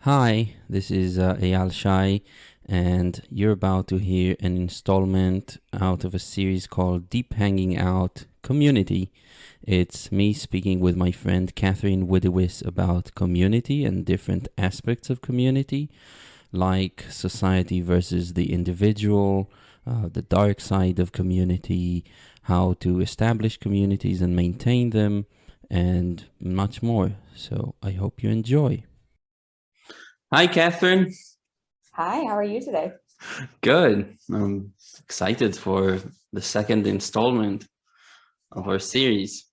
Hi, this is Eyal Shai, and you're about to hear an installment out of a series called Deep Hanging Out Community. It's me speaking with my friend Catherine Widowis about community and different aspects of community, like society versus the individual, the dark side of community, how to establish communities and maintain them, and much more. So I hope you enjoy. Hi, Catherine. Hi, how are you today? Good. I'm excited for the second installment of our series.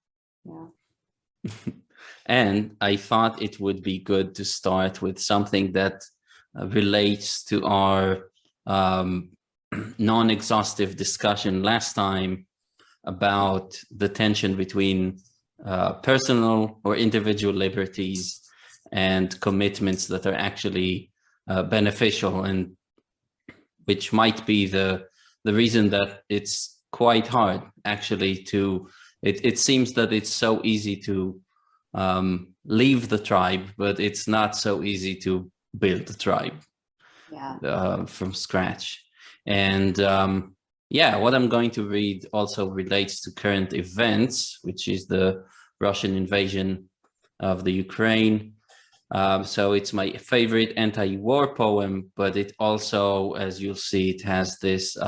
Yeah. And I thought it would be good to start with something that relates to our non-exhaustive discussion last time about the tension between personal or individual liberties and commitments that are actually beneficial, and which might be the reason that it's quite hard actually to, it seems that it's so easy to leave the tribe, but it's not so easy to build the tribe from scratch. And yeah, what I'm going to read also relates to current events, which is the Russian invasion of the Ukraine. So it's my favorite anti-war poem, but it also, as you'll see, it has this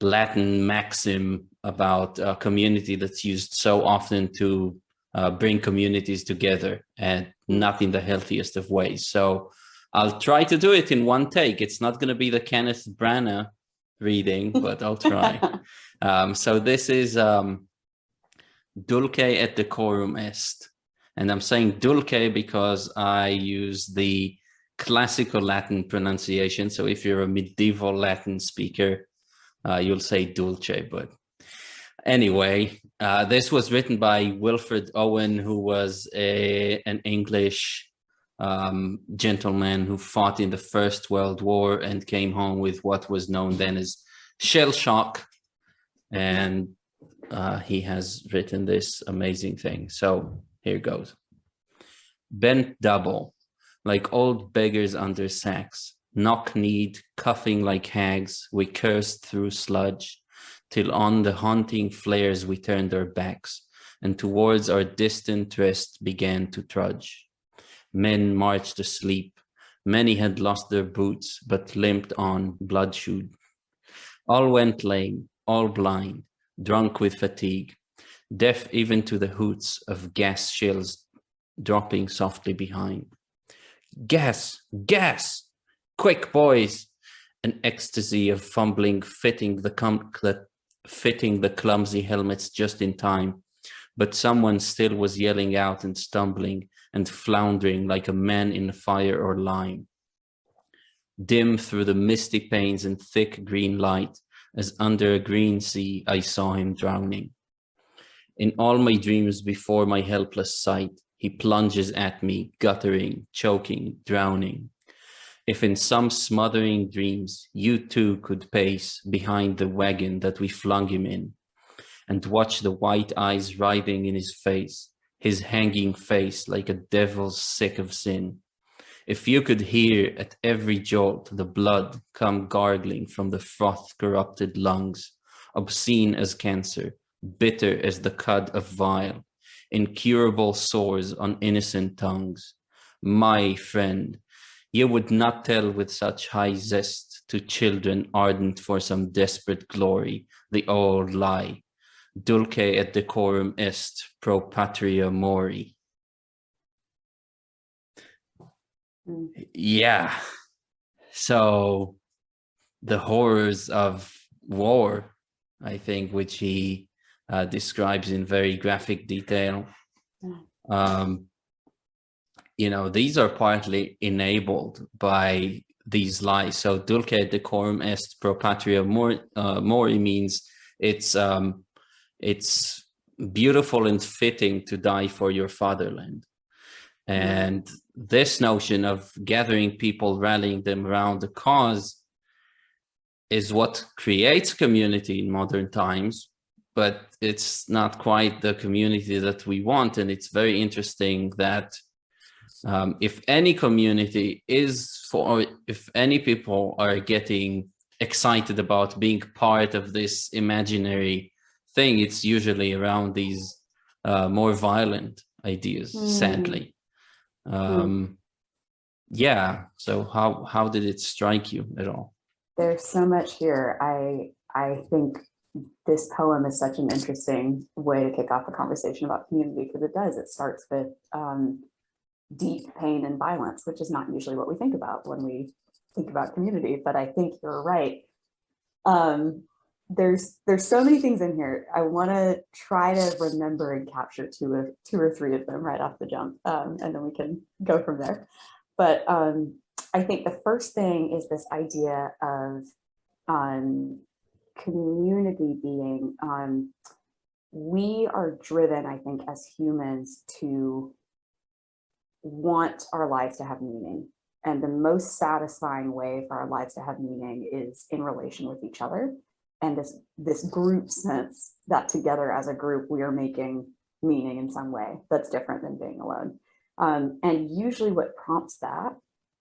Latin maxim about a community that's used so often to bring communities together, and not in the healthiest of ways. So I'll try to do it in one take. It's not going to be the Kenneth Branagh reading, but I'll try. So this is Dulce et decorum est. And I'm saying dulce because I use the classical Latin pronunciation. So if you're a medieval Latin speaker, you'll say dulce. But anyway, this was written by Wilfred Owen, who was an English gentleman who fought in the First World War and came home with what was known then as shell shock. And he has written this amazing thing. So here goes. Bent double, like old beggars under sacks, knock-kneed, coughing like hags, we cursed through sludge, till on the haunting flares we turned our backs, and towards our distant rest began to trudge. Men marched asleep. Many had lost their boots, but limped on bloodshot. All went lame, all blind, drunk with fatigue, deaf even to the hoots of gas shells dropping softly behind. Gas, gas, quick boys! An ecstasy of fumbling, fitting the clumsy helmets just in time, but someone still was yelling out and stumbling and floundering like a man in fire or lime. Dim through the misty panes and thick green light, as under a green sea I saw him drowning. In all my dreams before my helpless sight, he plunges at me, guttering, choking, drowning. If in some smothering dreams you too could pace behind the wagon that we flung him in, and watch the white eyes writhing in his hanging face like a devil sick of sin. If you could hear at every jolt the blood come gargling from the froth-corrupted lungs, obscene as cancer, bitter as the cud of vile, incurable sores on innocent tongues, my friend, you would not tell with such high zest to children ardent for some desperate glory the old lie, dulce et decorum est pro patria mori. Yeah. So the horrors of war, I think, which he describes in very graphic detail. These are partly enabled by these lies. So dulce et decorum est pro patria mori means it's beautiful and fitting to die for your fatherland. And this notion of gathering people, rallying them around the cause is what creates community in modern times, but it's not quite the community that we want. And it's very interesting that If any community is for, if any people are getting excited about being part of this imaginary thing, it's usually around these more violent ideas, sadly. Yeah. So how did it strike you at all? There's so much here. I think this poem is such an interesting way to kick off a conversation about community, because it does. It starts with deep pain and violence, which is not usually what we think about when we think about community. But I think you're right. There's so many things in here. I want to try to remember and capture two or three of them right off the jump, and then we can go from there. But I think the first thing is this idea of community being, we are driven, I think, as humans to want our lives to have meaning. And the most satisfying way for our lives to have meaning is in relation with each other. And this group sense that together as a group, we are making meaning in some way that's different than being alone. And usually what prompts that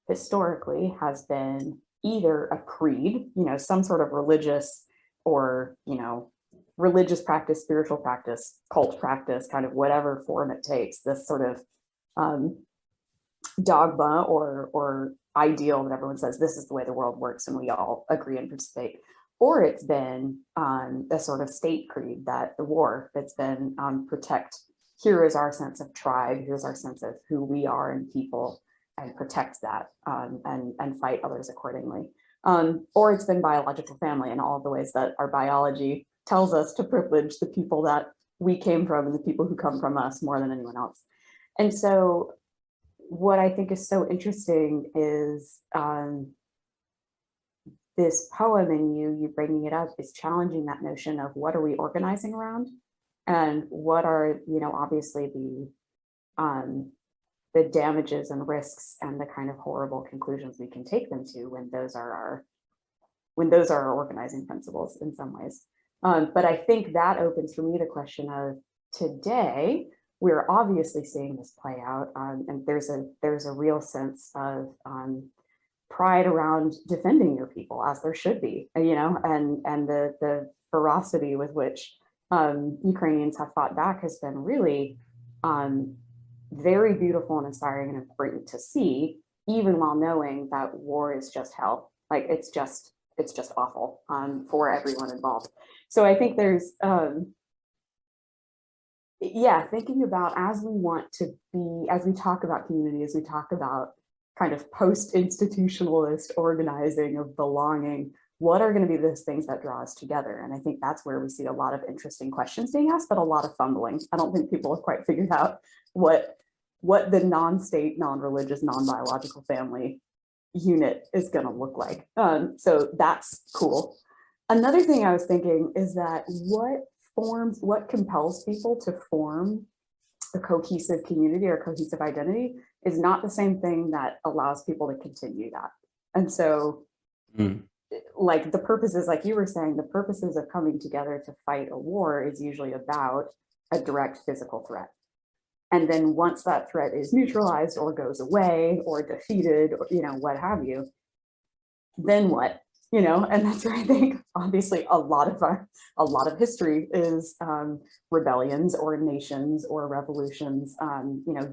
historically has been either a creed, some sort of religious or, religious practice, spiritual practice, cult practice, kind of whatever form it takes, this sort of dogma or ideal that everyone says this is the way the world works and we all agree and participate. Or it's been a sort of state creed, that the war, it's been protect, here is our sense of tribe, here's our sense of who we are and people, and protect that and fight others accordingly. Or it's been biological family in all of the ways that our biology tells us to privilege the people that we came from and the people who come from us more than anyone else. And so what I think is so interesting is this poem and you bringing it up is challenging that notion of what are we organizing around, and what are, obviously the damages and risks and the kind of horrible conclusions we can take them to when those are our organizing principles in some ways. But I think that opens for me the question of today, we're obviously seeing this play out, and there's a real sense of pride around defending your people, as there should be, and the ferocity with which Ukrainians have fought back has been really very beautiful and inspiring and important to see, even while knowing that war is just hell. Like it's just awful for everyone involved. So I think there's thinking about, as we talk about community, as we talk about kind of post-institutionalist organizing of belonging, what are going to be those things that draw us together? And I think that's where we see a lot of interesting questions being asked, but a lot of fumbling. I don't think people have quite figured out what the non-state, non-religious, non-biological family unit is going to look like. So that's cool. Another thing I was thinking is that what compels people to form a cohesive community or cohesive identity is not the same thing that allows people to continue that. And so like the purposes, like you were saying, the purposes of coming together to fight a war is usually about a direct physical threat. And then once that threat is neutralized or goes away or defeated, or, what have you, then what? And that's where I think obviously a lot of history is rebellions or nations or revolutions,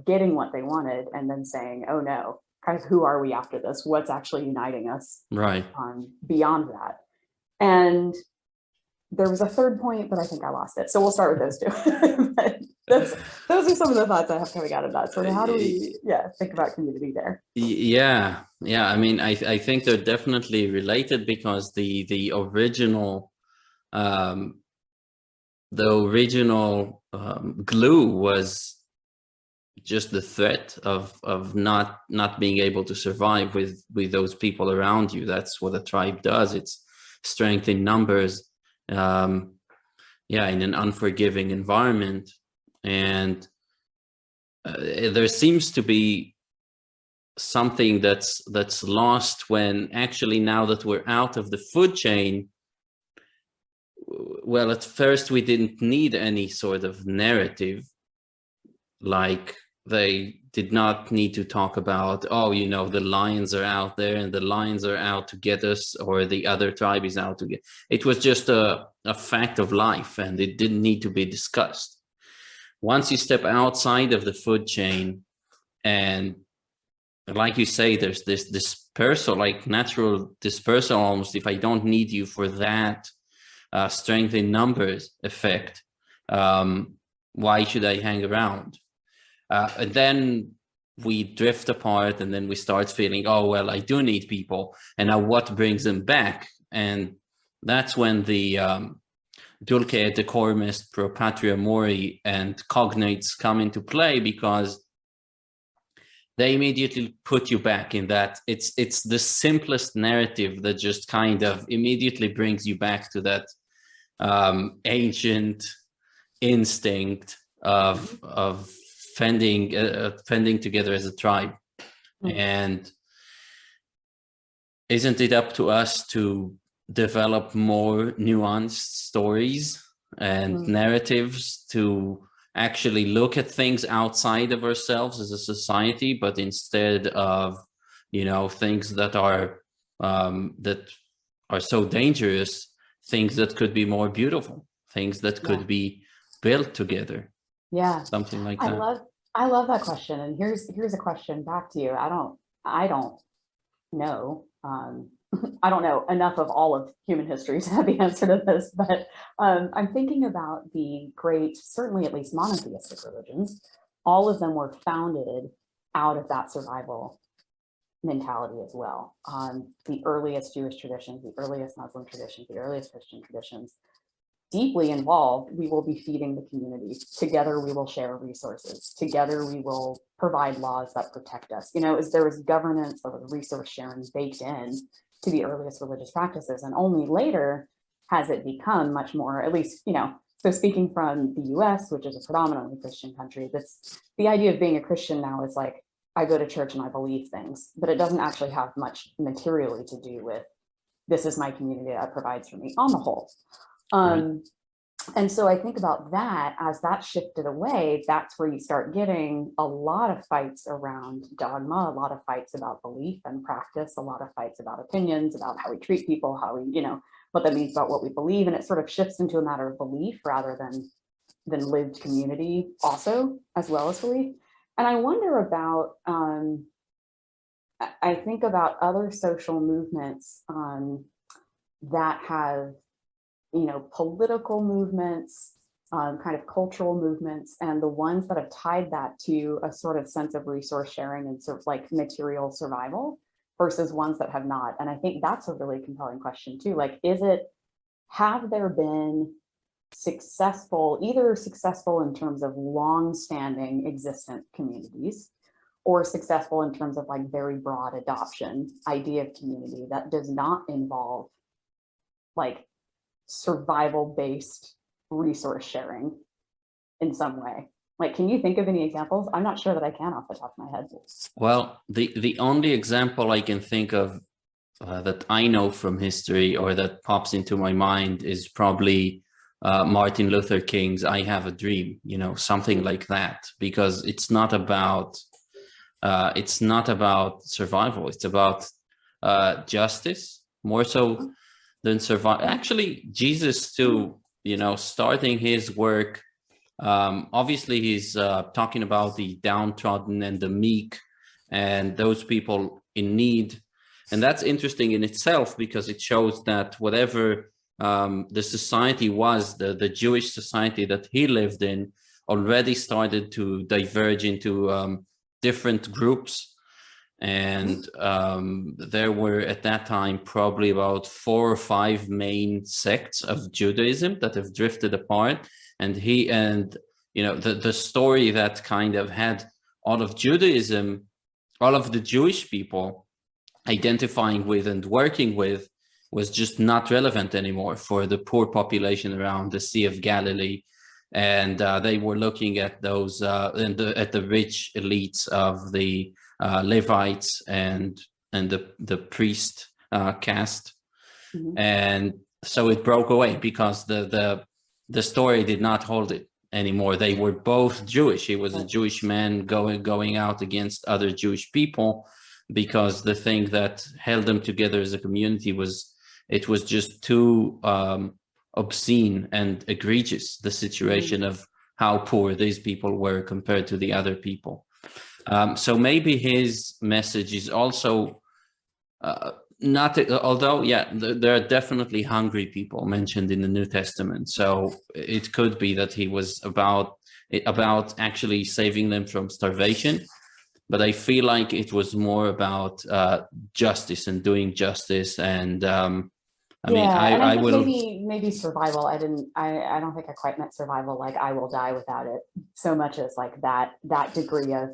getting what they wanted and then saying, oh no, kind of who are we after this? What's actually uniting us? Right. Beyond that. And there was a third point, but I think I lost it. So we'll start with those two. Those are some of the thoughts I have coming out of that. So how do we think about community there? Yeah. I mean, I think they're definitely related, because the original glue was just the threat of not being able to survive with those people around you. That's what a tribe does. It's strength in numbers. In an unforgiving environment. And there seems to be something that's lost when actually, now that we're out of the food chain, well, at first we didn't need any sort of narrative like they did not need to talk about, oh, you know, the lions are out there and the lions are out to get us, or the other tribe is out to get. It was just a fact of life, and it didn't need to be discussed. Once you step outside of the food chain, and like you say, there's this dispersal, like natural dispersal almost. If I don't need you for that strength in numbers effect, why should I hang around? And then we drift apart, and then we start feeling, oh, well, I do need people. And now what brings them back? And that's when the dulce et decorum est pro patria mori and cognates come into play, because they immediately put you back in that. It's the simplest narrative that just kind of immediately brings you back to that ancient instinct of fending together as a tribe. And isn't it up to us to develop more nuanced stories and narratives, to actually look at things outside of ourselves as a society, but instead of, you know, things that are so dangerous, things that could be more beautiful, things that could be built together. Yeah, something like that. I love that question. And here's a question back to you. I don't know. I don't know enough of all of human history to have the answer to this, but I'm thinking about the great, certainly at least monotheistic religions. All of them were founded out of that survival mentality as well. The earliest Jewish traditions, the earliest Muslim traditions, the earliest Christian traditions, deeply involved, we will be feeding the community. Together, we will share resources. Together, we will provide laws that protect us. You know, there was governance of resource sharing baked in to the earliest religious practices. And only later has it become much more, at least, you know, so speaking from the US, which is a predominantly Christian country, that's the idea of being a Christian now is like, I go to church and I believe things, but it doesn't actually have much materially to do with, this is my community that provides for me on the whole. And so I think about that, as that shifted away, that's where you start getting a lot of fights around dogma, a lot of fights about belief and practice, a lot of fights about opinions, about how we treat people, how we, you know, what that means about what we believe. And it sort of shifts into a matter of belief rather than lived community also, as well as belief. And I wonder about, I think about other social movements that have, you know, political movements, kind of cultural movements, and the ones that have tied that to a sort of sense of resource sharing and sort of like material survival versus ones that have not. And I think that's a really compelling question too. Like, have there been either successful in terms of long-standing existent communities, or successful in terms of like very broad adoption idea of community that does not involve like survival-based resource sharing in some way? Like, can you think of any examples? I'm not sure that I can off the top of my head. Well, the only example I can think of that I know from history, or that pops into my mind, is probably Martin Luther King's "I Have a Dream," you know, something like that, because it's not about survival. It's about justice more so than survive. Actually, Jesus too, you know, starting his work, obviously he's talking about the downtrodden and the meek and those people in need. And that's interesting in itself, because it shows that whatever the society was, the Jewish society that he lived in, already started to diverge into different groups. And there were at that time probably about 4 or 5 main sects of Judaism that have drifted apart. And you know, the story that kind of had all of Judaism, all of the Jewish people identifying with and working with, was just not relevant anymore for the poor population around the Sea of Galilee. And they were looking at those at the rich elites of the Levites and the priest caste. And so it broke away because the story did not hold it. anymore. They were both Jewish. He was a Right. Jewish man going out against other Jewish people, because the thing that held them together as a community was, it was just too obscene and egregious, the situation of how poor these people were compared to the other people. So maybe his message is also not, although, yeah, there are definitely hungry people mentioned in the New Testament. So it could be that he was about actually saving them from starvation. But I feel like it was more about justice and doing justice. And I mean, And I I think will. maybe survival. I don't think I quite meant survival like I will die without it, so much as like that degree of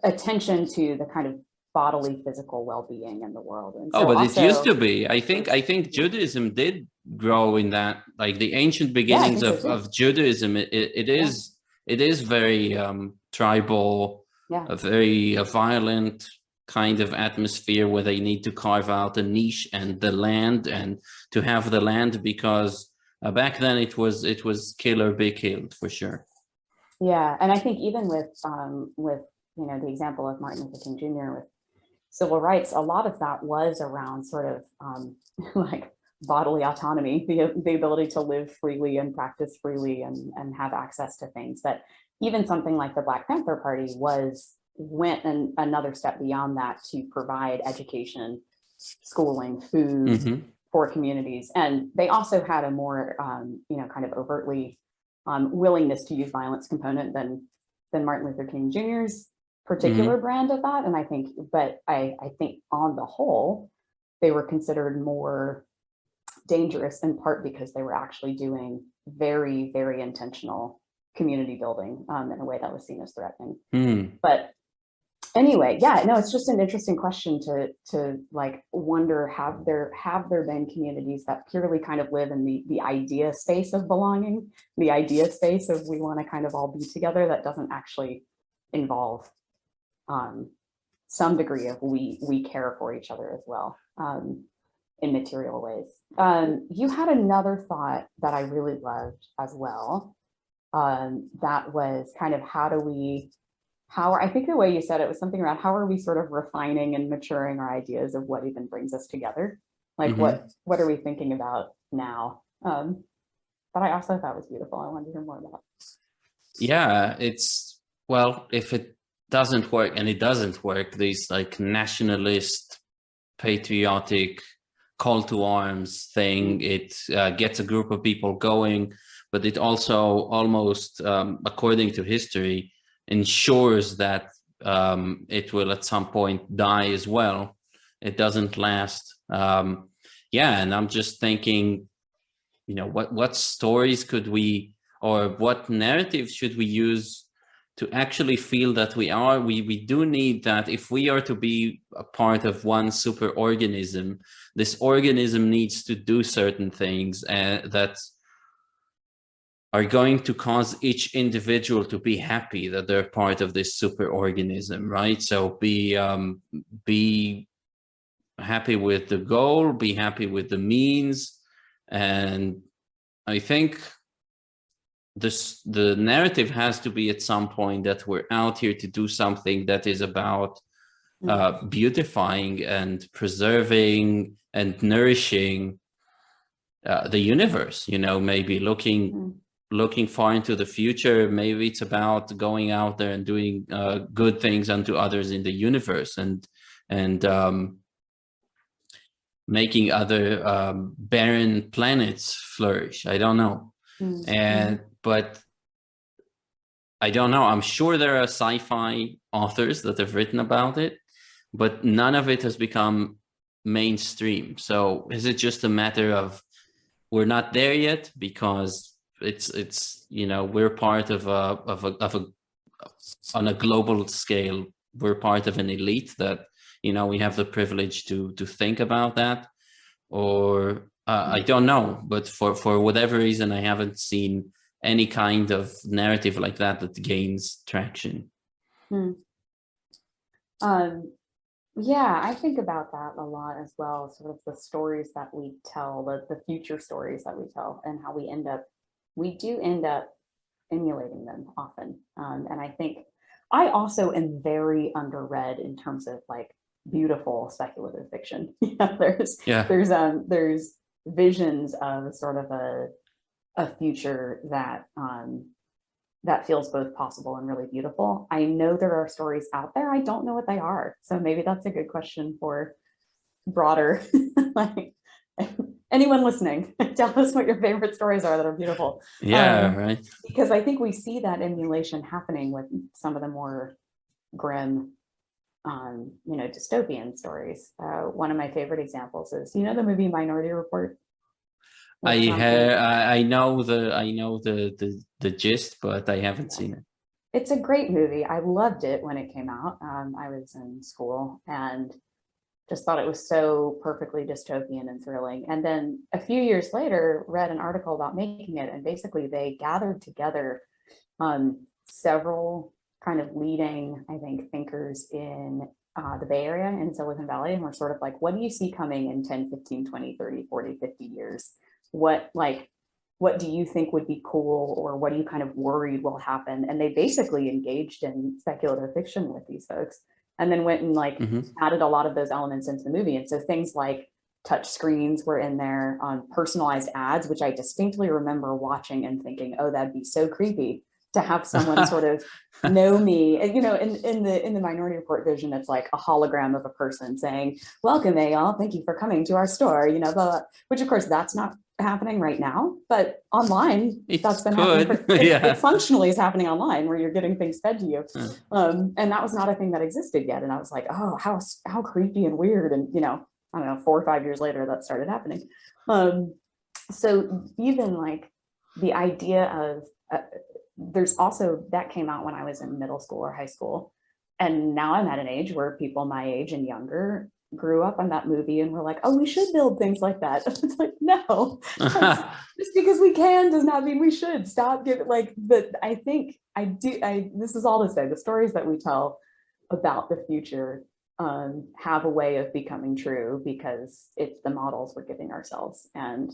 attention to the kind of bodily, physical well-being in the world. And Oh, so but it used also, to be. I think Judaism did grow in that, like the ancient yeah, I beginnings think so too. of Judaism. It is very tribal, Yeah. a very violent kind of atmosphere where they need to carve out a niche and the land, and to have the land, because back then it was kill or be killed for sure. Yeah, and I think even with the example of Martin Luther King Jr. with civil rights, a lot of that was around sort of like bodily autonomy, the ability to live freely and practice freely and have access to things. But even something like the Black Panther Party went another step beyond that to provide education, schooling, food for communities. And they also had a more kind of overtly willingness to use violence component than Martin Luther King Jr.'s particular brand of that. And I think on the whole, they were considered more dangerous, in part because they were actually doing very, very intentional community building in a way that was seen as threatening. But anyway, yeah, no, it's just an interesting question to like wonder, have there been communities that purely kind of live in the idea space of belonging, the idea space of we want to kind of all be together, that doesn't actually involve some degree of we care for each other as well in material ways. You had another thought that I really loved as well. That was kind of I think the way you said it was something around how are we sort of refining and maturing our ideas of what even brings us together? Like what are we thinking about now? But I also thought was beautiful. I wanted to hear more about. Yeah, well, if it doesn't work, and it doesn't work, these like nationalist, patriotic call to arms thing, it gets a group of people going, but it also almost, according to history, ensures that it will at some point die as well. It doesn't last. And I'm just thinking, what stories could we, or what narrative should we use to actually feel that we do need that. If we are to be a part of one super organism, this organism needs to do certain things that are going to cause each individual to be happy that they're part of this super organism, right? So be happy with the goal, be happy with the means. And I think the narrative has to be at some point that we're out here to do something that is about beautifying and preserving and nourishing the universe, maybe looking far into the future. Maybe it's about going out there and doing good things unto others in the universe, and making other barren planets flourish. I don't know. But I don't know. I'm sure there are sci-fi authors that have written about it, but none of it has become mainstream. So is it just a matter of we're not there yet because it's we're part of a on a global scale, we're part of an elite that we have the privilege to think about that, or I don't know, but for whatever reason I haven't seen any kind of narrative like that gains traction. Yeah, I think about that a lot as well, sort of the stories that we tell, the future stories that we tell, and how we do end up emulating them often. And I think I also am very underread in terms of like beautiful speculative fiction. Yeah, Yeah. there's visions of sort of a future that that feels both possible and really beautiful. I know there are stories out there. I don't know what they are. So maybe that's a good question for broader, like anyone listening, tell us what your favorite stories are that are beautiful. Yeah, right. Because I think we see that emulation happening with some of the more grim, dystopian stories. One of my favorite examples is, the movie Minority Report? I know the gist, but I haven't seen it. It's a great movie. I loved it when it came out. I was in school and just thought it was so perfectly dystopian and thrilling. And then a few years later, read an article about making it, and basically they gathered together several kind of leading, I think, thinkers in the Bay Area in Silicon Valley, and we're sort of like, what do you see coming in 10, 15, 20, 30, 40, 50 years? What do you think would be cool, or what are you kind of worried will happen? And they basically engaged in speculative fiction with these folks, and then went and like added a lot of those elements into the movie. And so things like touch screens were in there, on personalized ads, which I distinctly remember watching and thinking, oh, that'd be so creepy to have someone sort of know me. And, in the Minority Report vision, it's like a hologram of a person saying, welcome, y'all, thank you for coming to our store, blah, blah. Which of course that's not happening right now, but online that's been happening. It functionally is happening online, where you're getting things fed to you. And that was not a thing that existed yet. And I was like, oh, how creepy and weird. And I don't know, 4 or 5 years later that started happening. So even like the idea of there's also, that came out when I was in middle school or high school, and now I'm at an age where people my age and younger grew up on that movie and were like, oh, we should build things like that. It's like, no, just because we can does not mean we should. Stop giving but I think this is all to say, the stories that we tell about the future have a way of becoming true because it's the models we're giving ourselves. And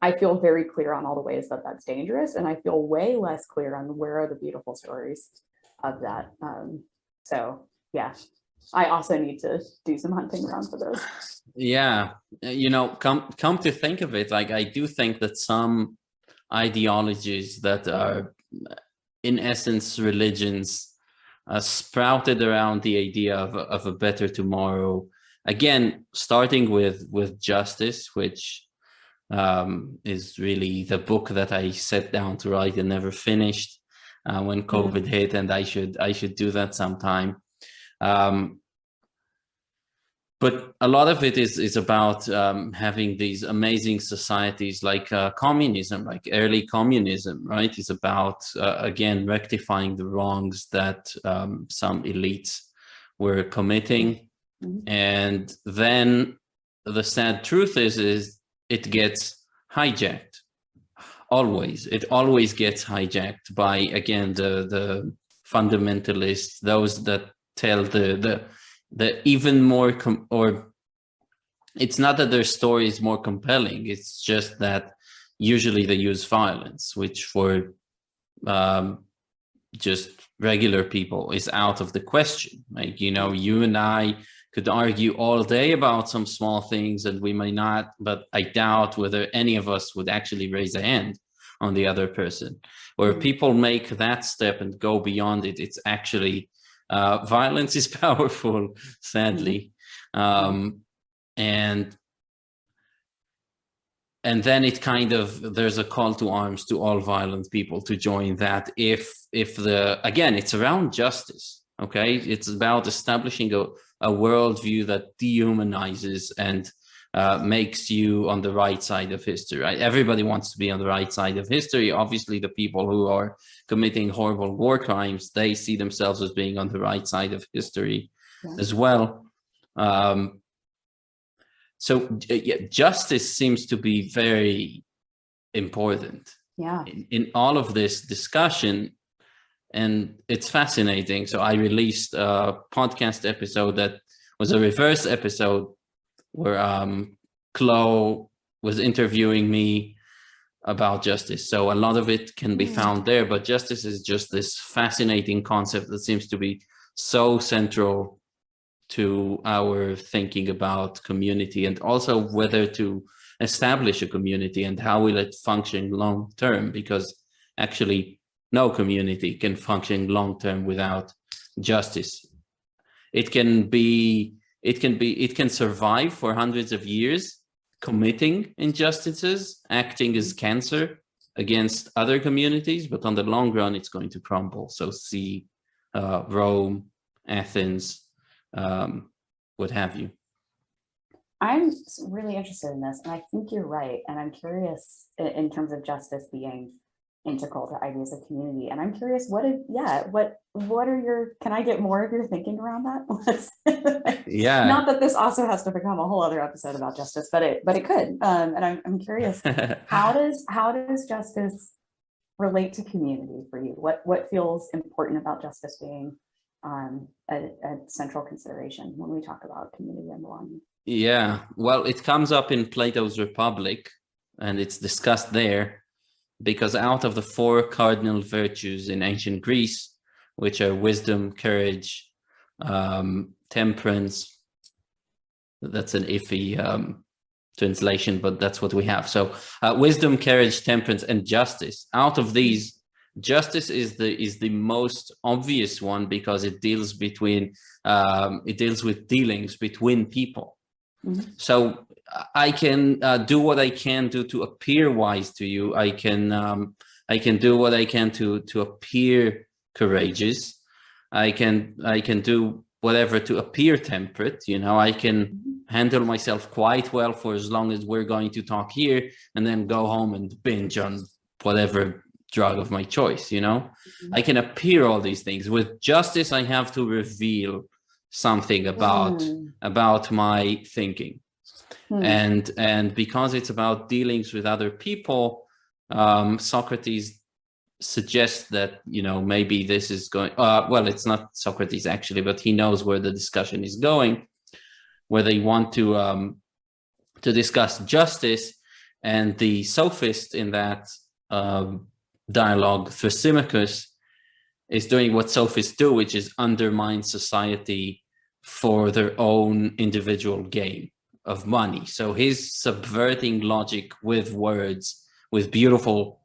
I feel very clear on all the ways that that's dangerous, and I feel way less clear on where are the beautiful stories of that. So yeah, I also need to do some hunting around for those. Yeah, come to think of it, like I do think that some ideologies that are in essence religions sprouted around the idea of a better tomorrow. Again, starting with justice, which is really the book that I sat down to write and never finished when COVID hit, and I should do that sometime. But a lot of it is about having these amazing societies like communism, like early communism, right? It's about, again, rectifying the wrongs that some elites were committing. And then the sad truth is it gets hijacked. It always gets hijacked by, again, the fundamentalists, those that tell the even more or it's not that their story is more compelling, it's just that usually they use violence, which for just regular people is out of the question. Like, you and I could argue all day about some small things, and we may not, but I doubt whether any of us would actually raise a hand on the other person. Where people make that step and go beyond it, it's actually violence is powerful, sadly. And then it kind of, there's a call to arms to all violent people to join that. If again, it's around justice, okay? It's about establishing a worldview that dehumanizes and makes you on the right side of history, right? Everybody wants to be on the right side of history. Obviously, the people who are committing horrible war crimes, they see themselves as being on the right side of history as well. So justice seems to be very important in all of this discussion. And it's fascinating. So I released a podcast episode that was a reverse episode where Chloe was interviewing me about justice. So a lot of it can be found there, but justice is just this fascinating concept that seems to be so central to our thinking about community, and also whether to establish a community and how will it function long term, because actually no community can function long term without justice. It can survive for hundreds of years, committing injustices, acting as cancer against other communities, but on the long run, it's going to crumble. So see Rome, Athens, what have you. I'm really interested in this, and I think you're right. And I'm curious in terms of justice being integral to ideas of community. And I'm curious, what are your, can I get more of your thinking around that? Yeah. Not that this also has to become a whole other episode about justice, but it could. And I'm curious, how does justice relate to community for you? What feels important about justice being a central consideration when we talk about community and belonging? Yeah, well, it comes up in Plato's Republic, and it's discussed there, because out of the 4 cardinal virtues in ancient Greece, which are wisdom, courage, temperance, that's an iffy translation, but that's what we have. So wisdom, courage, temperance, and justice. Out of these, justice is the most obvious one, because it deals with dealings between people. Mm-hmm. So I can do what I can do to appear wise to you. I can do what I can to appear courageous. I can do whatever to appear temperate. You know, I can handle myself quite well for as long as we're going to talk here, and then go home and binge on whatever drug of my choice. You know, mm-hmm. I can appear all these things. With justice, I have to reveal something about my thinking. And because it's about dealings with other people, Socrates suggests that, you know, maybe this is going, well, it's not Socrates actually, but he knows where the discussion is going, where they want to discuss justice. And the sophist in that dialogue, Thrasymachus, is doing what sophists do, which is undermine society for their own individual gain of money. So he's subverting logic with words, with beautiful,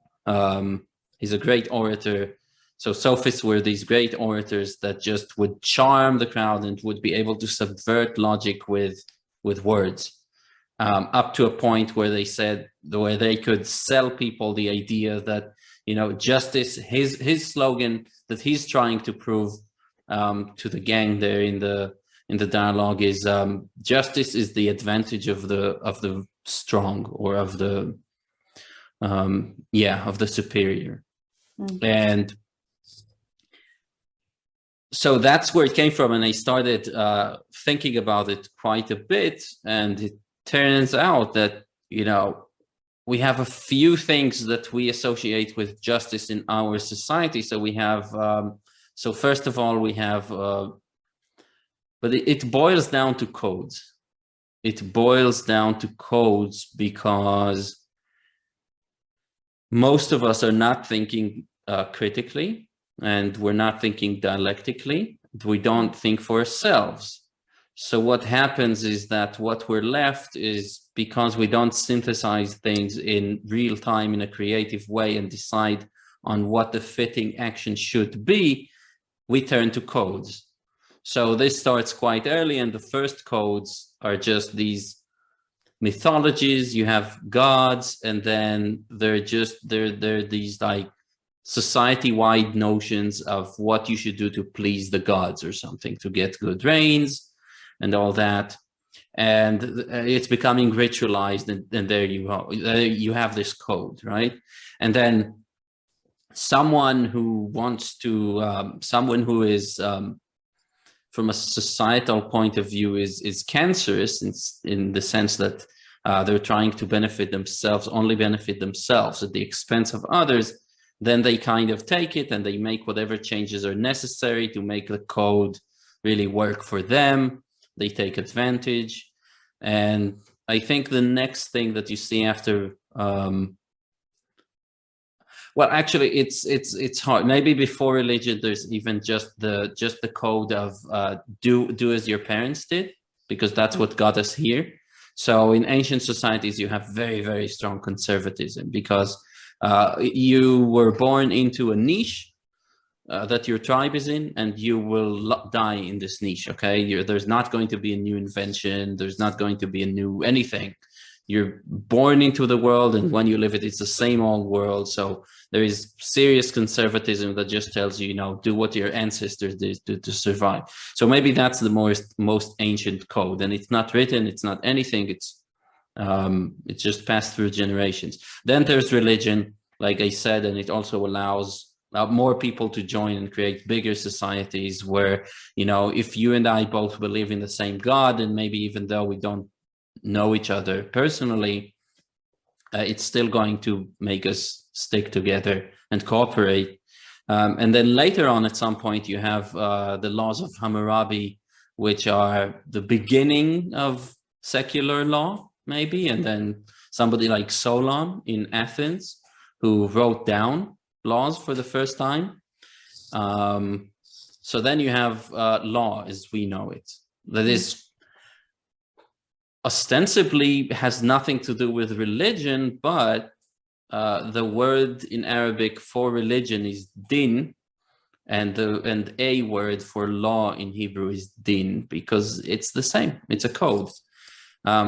he's a great orator. So sophists were these great orators that just would charm the crowd and would be able to subvert logic with words, up to a point where they said, where they could sell people the idea that, you know, justice, his slogan that he's trying to prove to the gang there in the dialogue is justice is the advantage of the strong, or of the superior. Mm-hmm. And so that's where it came from, and I started thinking about it quite a bit, and it turns out that, you know, we have a few things that we associate with justice in our society. So we have so first of all, we have but it boils down to codes. It boils down to codes because most of us are not thinking critically, and we're not thinking dialectically. We don't think for ourselves. So what happens is that what we're left is, because we don't synthesize things in real time in a creative way and decide on what the fitting action should be, we turn to codes. So this starts quite early, and the first codes are just these mythologies. You have gods, and then they're these like society-wide notions of what you should do to please the gods or something, to get good rains and all that. And it's becoming ritualized, and there you have this code, right? And then someone who wants to, someone who is from a societal point of view is cancerous in the sense that they're trying to benefit themselves, only benefit themselves at the expense of others, then they kind of take it and they make whatever changes are necessary to make the code really work for them. They take advantage. And I think the next thing that you see after Well, actually, it's hard. Maybe before religion, there's even just the code of do as your parents did, because that's what got us here. So in ancient societies, you have very, very strong conservatism because you were born into a niche that your tribe is in, and you will die in this niche. Okay, there's not going to be a new invention. There's not going to be a new anything. You're born into the world, and when you live it, it's the same old world. So there is serious conservatism that just tells you, do what your ancestors did to survive. So maybe that's the most ancient code, and it's not written, it's not anything. It's just passed through generations. Then there's religion, like I said, and it also allows more people to join and create bigger societies where, if you and I both believe in the same God, and maybe even though we don't know each other personally, it's still going to make us stick together and cooperate. And then later on, at some point, you have the laws of Hammurabi, which are the beginning of secular law, maybe. And then somebody like Solon in Athens, who wrote down laws for the first time. So then you have law as we know it. That is ostensibly has nothing to do with religion, but the word in Arabic for religion is din, and a word for law in Hebrew is din, because it's the same. It's a code.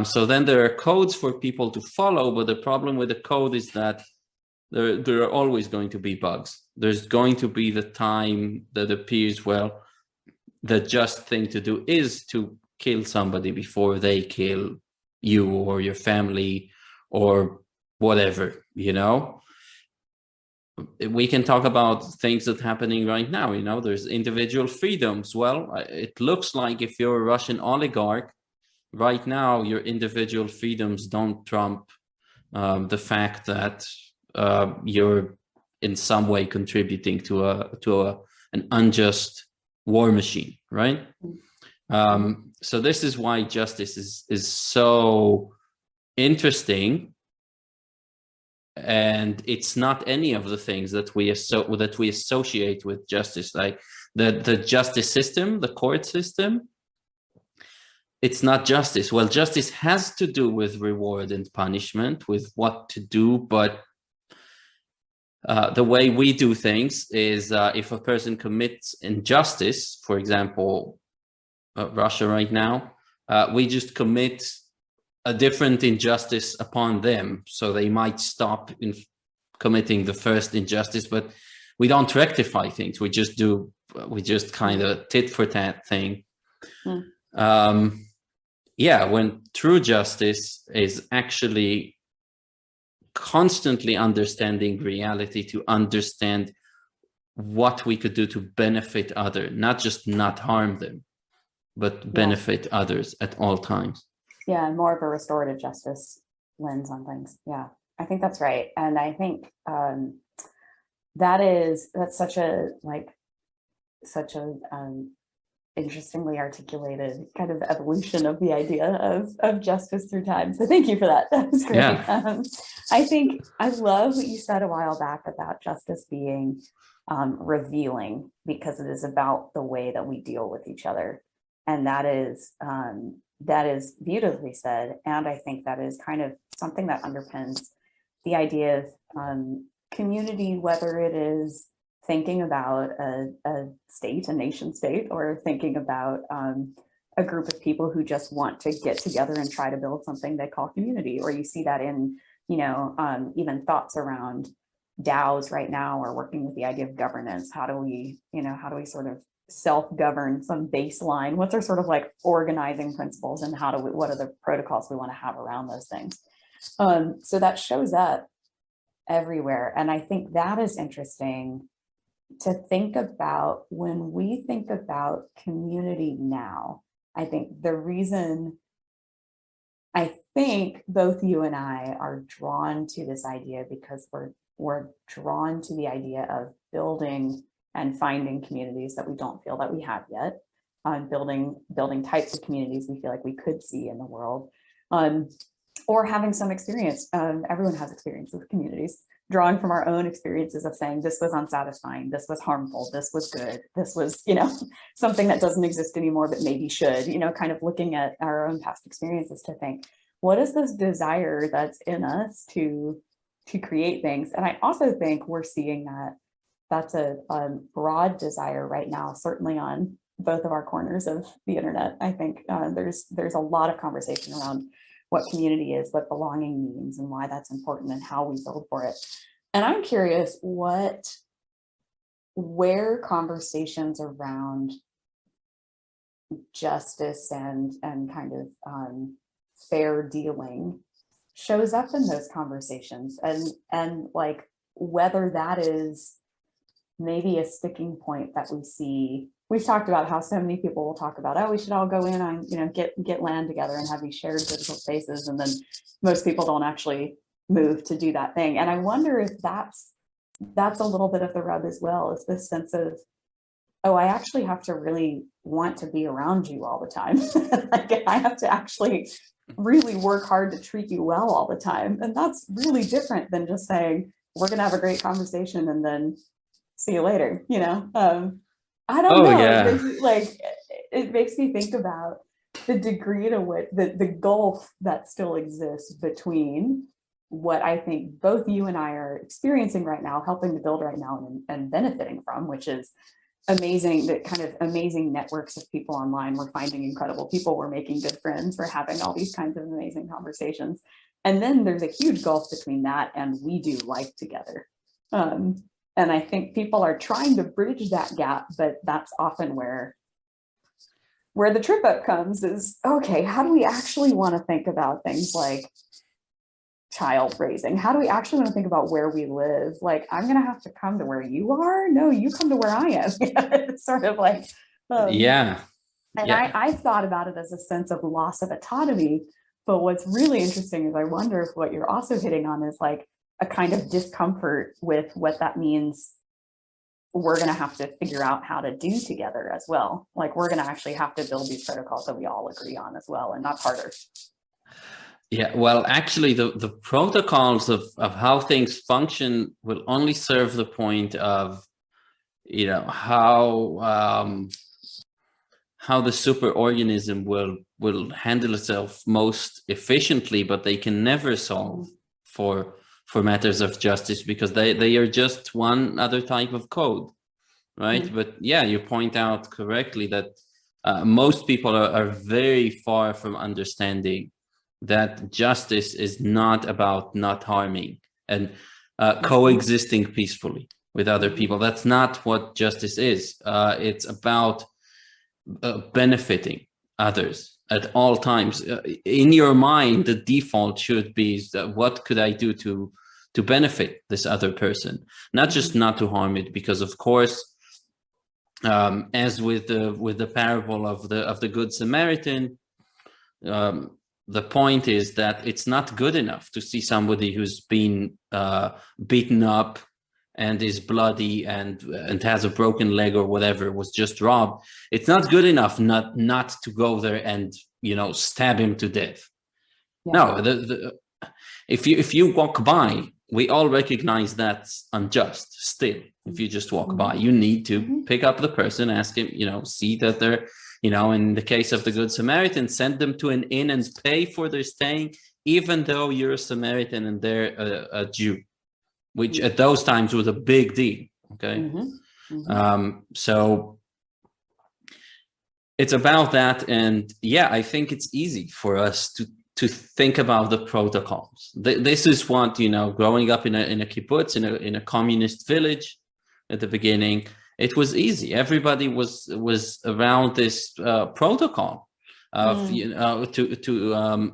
So then there are codes for people to follow, but the problem with the code is that there are always going to be bugs. There's going to be the time that appears, well, the just thing to do is to kill somebody before they kill you or your family or whatever, We can talk about things that are happening right now, there's individual freedoms. Well, it looks like if you're a Russian oligarch right now, your individual freedoms don't trump the fact that you're in some way contributing to an unjust war machine, right? So this is why justice is so interesting, and it's not any of the things that we associate with justice, like the justice system, the court system. It's not justice. Well, justice has to do with reward and punishment, with what to do, but the way we do things is if a person commits injustice, for example, Russia right now, we just commit a different injustice upon them. So they might stop in committing the first injustice, but we don't rectify things. We just kind of tit for tat thing. When true justice is actually constantly understanding reality, to understand what we could do to benefit others, not just not harm them, but benefit others at all times. Yeah, more of a restorative justice lens on things. Yeah, I think that's right. And I think that's such a interestingly articulated kind of evolution of the idea of justice through time. So thank you for that. That was great. Yeah. I think I love what you said a while back about justice being revealing, because it is about the way that we deal with each other. And that is beautifully said. And I think that is kind of something that underpins the idea of community, whether it is thinking about a state, a nation state, or thinking about a group of people who just want to get together and try to build something they call community. Or you see that in, even thoughts around DAOs right now, or working with the idea of governance. How do we sort of self-govern some baseline? What's our sort of like organizing principles, and what are the protocols we want to have around those things? So that shows up everywhere. And I think that is interesting to think about when we think about community now. I think the reason I think both you and I are drawn to this idea, because we're drawn to the idea of building and finding communities that we don't feel that we have yet, building types of communities we feel like we could see in the world, or having some experience. Everyone has experience with communities, drawing from our own experiences of saying this was unsatisfying, this was harmful, this was good, this was, you know, something that doesn't exist anymore, but maybe should, you know, kind of looking at our own past experiences to think, what is this desire that's in us to create things? And I also think we're seeing that that's a broad desire right now, certainly on both of our corners of the internet. I think there's a lot of conversation around what community is, what belonging means, and why that's important, and how we build for it. And I'm curious where conversations around justice and kind of fair dealing shows up in those conversations, and like whether that is maybe a sticking point that we see. We've talked about how so many people will talk about, oh, we should all go in on, you know, get land together and have these shared physical spaces. And then most people don't actually move to do that thing. And I wonder if that's a little bit of the rub as well, is this sense of, oh, I actually have to really want to be around you all the time. Like I have to actually really work hard to treat you well all the time. And that's really different than just saying, we're going to have a great conversation and then see you later, you know? I don't know. Yeah. It makes me think about the degree to which the gulf that still exists between what I think both you and I are experiencing right now, helping to build right now and benefiting from, which is amazing, that kind of amazing networks of people online. We're finding incredible people, we're making good friends, we're having all these kinds of amazing conversations. And then there's a huge gulf between that and we do life together. And I think people are trying to bridge that gap, but that's often where the trip up comes is, okay, how do we actually want to think about things like child raising? How do we actually want to think about where we live? Like, I'm going to have to come to where you are? No, you come to where I am. It's sort of like, yeah. And yeah. I've thought about it as a sense of loss of autonomy. But what's really interesting is I wonder if what you're also hitting on is like a kind of discomfort with what that means we're going to have to figure out how to do together as well. Like we're going to actually have to build these protocols that we all agree on as well, and that's harder. Yeah, well, actually, the protocols of how things function will only serve the point of, you know, how the superorganism will handle itself most efficiently, but they can never solve for matters of justice, because they are just one other type of code, right? Mm-hmm. But yeah, you point out correctly that most people are very far from understanding that justice is not about not harming and coexisting peacefully with other people. That's not what justice is. It's about benefiting others at all times. In your mind, the default should be, what could I do to benefit this other person, not just not to harm it? Because of course, as with the parable of the Good Samaritan, the point is that it's not good enough to see somebody who's been beaten up and is bloody and has a broken leg or whatever, was just robbed. It's not good enough not to go there and, you know, stab him to death. Yeah. No, if you walk by, we all recognize that's unjust still. If you just walk by, you need to pick up the person, ask him, you know, see that they're, you know, in the case of the Good Samaritan, send them to an inn and pay for their staying, even though you're a Samaritan and they're a Jew, which at those times was a big deal. Okay. So it's about that. And yeah, I think it's easy for us to think about the protocols. This is what, you know, growing up in a kibbutz, in a communist village at the beginning, it was easy. Everybody was around this protocol of, you know,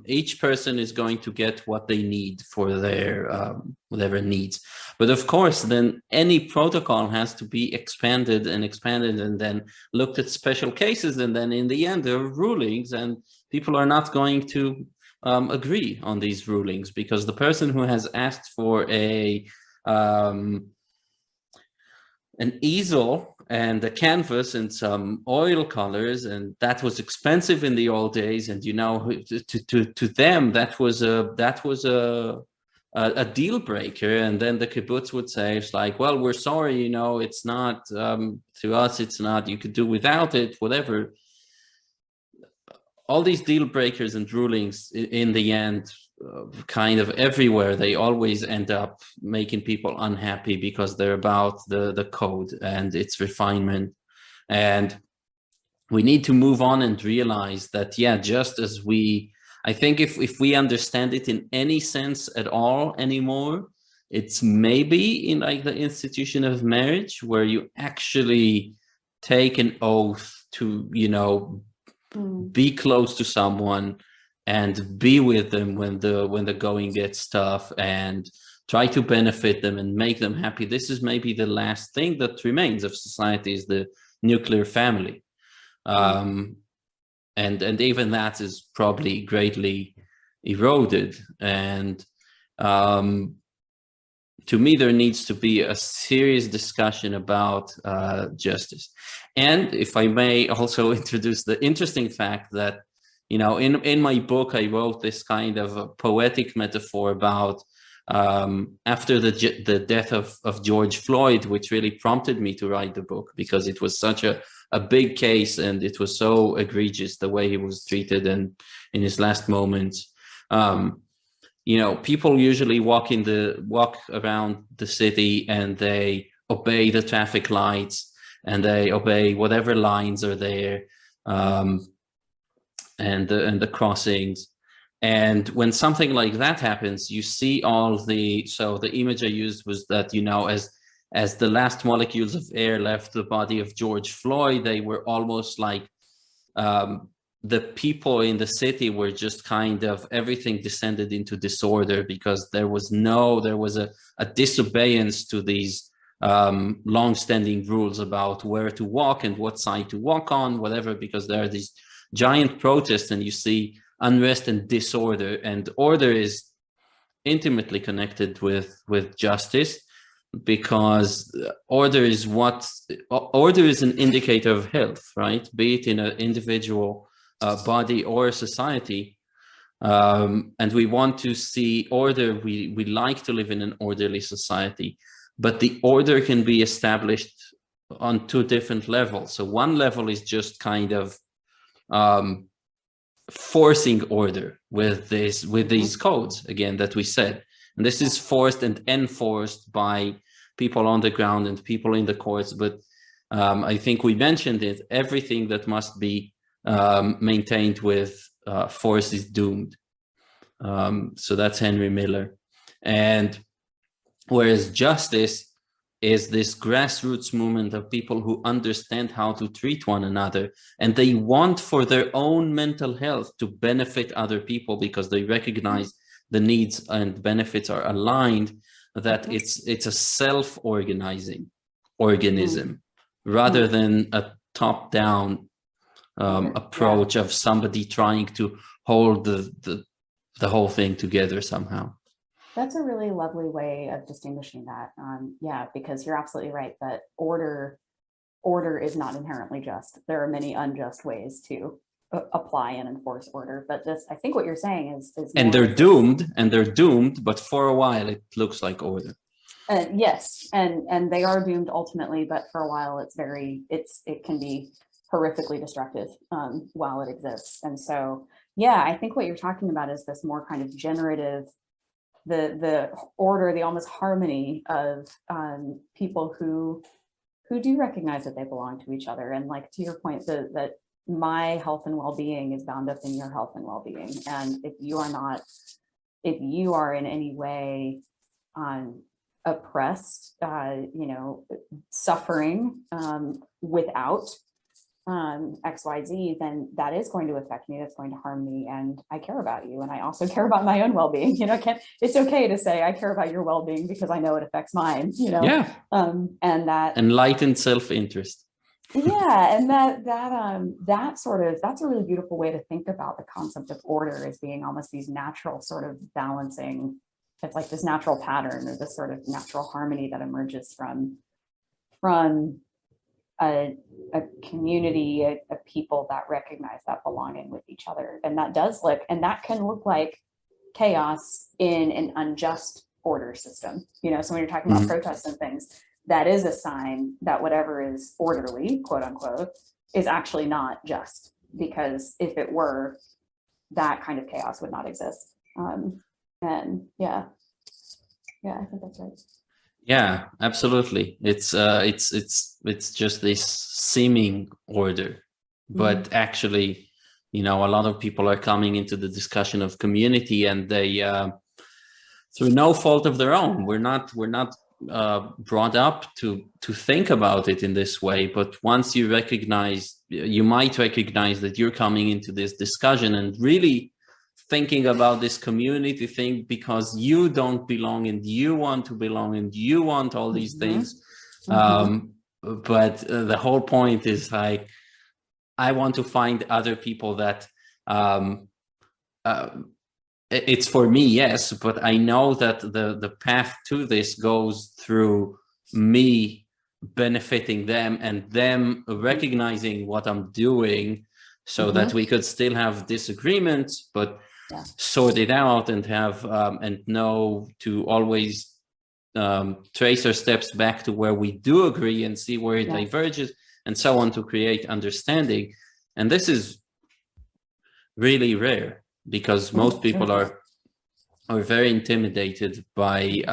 each person is going to get what they need for their whatever needs. But of course, then any protocol has to be expanded and then looked at special cases. And then in the end, there are rulings, and people are not going to agree on these rulings, because the person who has asked for an easel and a canvas and some oil colors, and that was expensive in the old days, and you know, to them that was a a deal breaker, and then the kibbutz would say, it's like, well, we're sorry, you know, it's not, to us, it's not, you could do without it, whatever. All these deal breakers and rulings in the end, kind of everywhere, they always end up making people unhappy because they're about the code and its refinement. And we need to move on and realize that, yeah, just as I think if we understand it in any sense at all anymore, it's maybe in like the institution of marriage, where you actually take an oath to, you know, be close to someone and be with them when the going gets tough, and try to benefit them and make them happy. This is maybe the last thing that remains of society, is the nuclear family. And even that is probably greatly eroded. And to me, there needs to be a serious discussion about justice. And if I may also introduce the interesting fact that, you know, in my book, I wrote this kind of a poetic metaphor about after the death of George Floyd, which really prompted me to write the book, because it was such a big case, and it was so egregious the way he was treated and in his last moments. You know, people usually walk around the city and they obey the traffic lights and they obey whatever lines are there, and the crossings. And when something like that happens, you see so the image I used was that, you know, as the last molecules of air left the body of George Floyd, they were almost like, the people in the city were just kind of, everything descended into disorder, because there was a disobedience to these long-standing rules about where to walk and what side to walk on, whatever, because there are these giant protests, and you see unrest and disorder. And order is intimately connected with justice, because order is an indicator of health, right? Be it in an individual body or society. And we want to see order. We like to live in an orderly society, but the order can be established on two different levels. So one level is just kind of forcing order with these codes, again, that we said. And this is forced and enforced by people on the ground and people in the courts. But I think we mentioned it, everything that must be maintained with force is doomed. So that's Henry Miller. And whereas justice is this grassroots movement of people who understand how to treat one another, and they want for their own mental health to benefit other people, because they recognize the needs and benefits are aligned, that it's a self-organizing organism rather than a top-down approach of somebody trying to hold the whole thing together somehow. That's a really lovely way of distinguishing that. Yeah, because you're absolutely right that order is not inherently just. There are many unjust ways to apply and enforce order. But this, I think what you're saying is and they're doomed, but for a while it looks like order. Yes, and they are doomed ultimately, but for a while it can be horrifically destructive while it exists. And so, yeah, I think what you're talking about is this more kind of generative, the order, the almost harmony of people who do recognize that they belong to each other. And like, to your point, that my health and well-being is bound up in your health and well-being. And if you are in any way oppressed, suffering without XYZ, then that is going to affect me. That's going to harm me. And I care about you. And I also care about my own well-being. It's okay to say I care about your well-being because I know it affects mine, Yeah. And that enlightened self-interest. Yeah. And that's a really beautiful way to think about the concept of order as being almost these natural sort of balancing. It's like this natural pattern or this sort of natural harmony that emerges from a community, a people that recognize that belonging with each other. And that can look like chaos in an unjust order system. So when you're talking about protests and things, that is a sign that whatever is orderly, quote unquote, is actually not just, because if it were, that kind of chaos would not exist. And yeah, I think that's right. Yeah, absolutely. It's just this seeming order, but actually, a lot of people are coming into the discussion of community, and they, through no fault of their own, we're not brought up to think about it in this way. But once you might recognize that you're coming into this discussion and really thinking about this community thing because you don't belong and you want to belong and you want all these things. But the whole point is like, I want to find other people that it's for me, yes, but I know that the path to this goes through me benefiting them and them recognizing what I'm doing, so that we could still have disagreements, but sort it out and have and know to always trace our steps back to where we do agree and see where it diverges and so on, to create understanding. And this is really rare, because most people are very intimidated by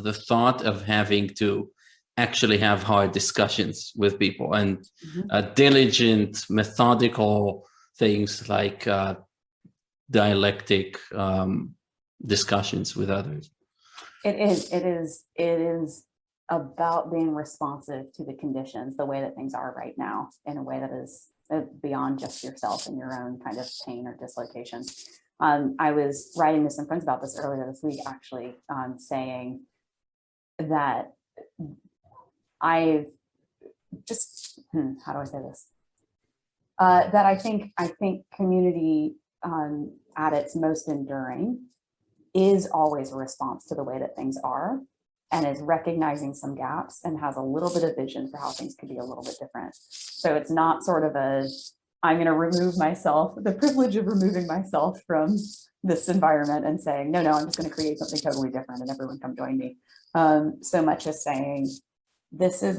the thought of having to actually have hard discussions with people, and diligent, methodical things like dialectic discussions with others. It is about being responsive to the conditions, the way that things are right now, in a way that is beyond just yourself and your own kind of pain or dislocation. I was writing to some friends about this earlier this week, actually, saying that I've just, how do I say this? That I think community at its most enduring is always a response to the way that things are, and is recognizing some gaps and has a little bit of vision for how things could be a little bit different. So it's not sort of I'm going to remove myself, the privilege of removing myself from this environment and saying, no, I'm just going to create something totally different and everyone come join me. So much as saying, this is